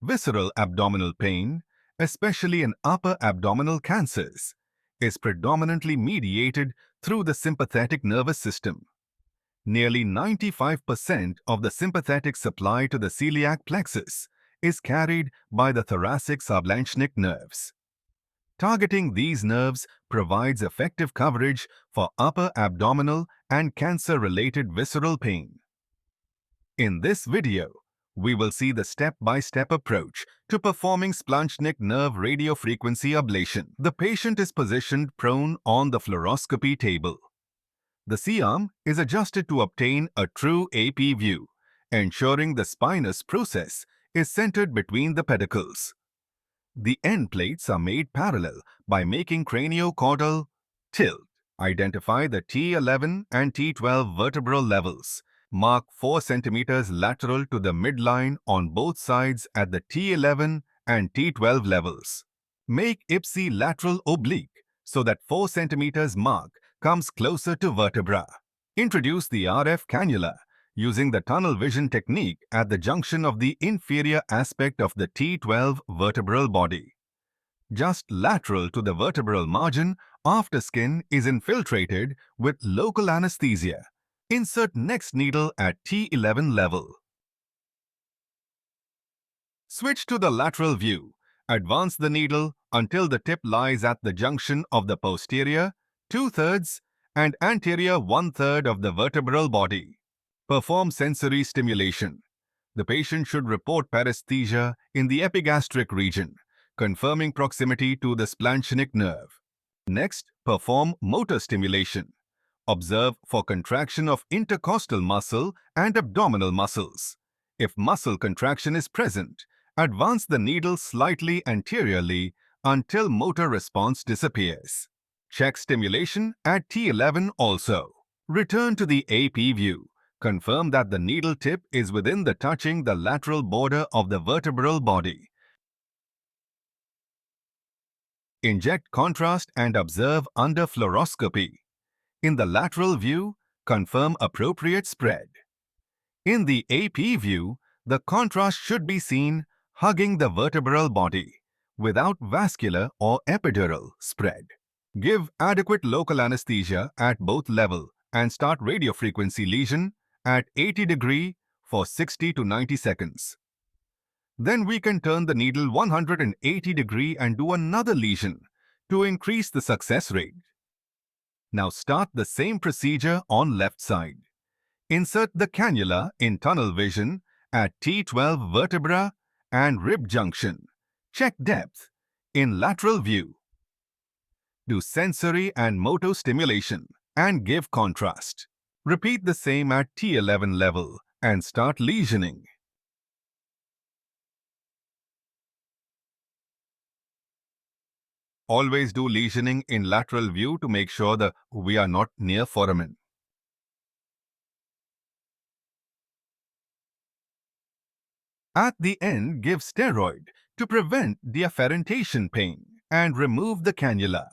Visceral abdominal pain, especially in upper abdominal cancers, is predominantly mediated through the sympathetic nervous system. Nearly 95% of the sympathetic supply to the celiac plexus is carried by the thoracic Splanchnic nerves. Targeting these nerves provides effective coverage for upper abdominal and cancer-related visceral pain. In this video, we will see the step-by-step approach to performing Splanchnic nerve radiofrequency ablation. The patient is positioned prone on the fluoroscopy table. The C-arm is adjusted to obtain a true AP view, ensuring the spinous process is centered between the pedicles. The end plates are made parallel by making craniocaudal tilt. Identify the T11 and T12 vertebral levels. Mark 4 cm lateral to the midline on both sides at the T11 and T12 levels. Make ipsilateral oblique so that 4 cm mark comes closer to vertebra. Introduce the RF cannula using the tunnel vision technique at the junction of the inferior aspect of the T12 vertebral body. Just lateral to the vertebral margin, after skin is infiltrated with local anesthesia. Insert next needle at T11 level. Switch to the lateral view. Advance the needle until the tip lies at the junction of the posterior 2/3 and anterior 1/3 of the vertebral body. Perform sensory stimulation. The patient should report paresthesia in the epigastric region, confirming proximity to the splanchnic nerve. Next, perform motor stimulation. Observe for contraction of intercostal muscle and abdominal muscles. If muscle contraction is present, advance the needle slightly anteriorly until motor response disappears. Check stimulation at T11 also. Return to the AP view. Confirm that the needle tip is within the touching the lateral border of the vertebral body. Inject contrast and observe under fluoroscopy. In the lateral view, confirm appropriate spread. In the AP view, the contrast should be seen hugging the vertebral body without vascular or epidural spread. Give adequate local anesthesia at both level and start radiofrequency lesion at 80 degree for 60 to 90 seconds. Then we can turn the needle 180 degree and do another lesion to increase the success rate. Now start the same procedure on left side. Insert the cannula in tunnel vision at T12 vertebra and rib junction. Check depth in lateral view. Do sensory and motor stimulation and give contrast. Repeat the same at T11 level and start lesioning. Always do lesioning in lateral view to make sure that we are not near foramen. At the end, give steroid to prevent deafferentation pain and remove the cannula.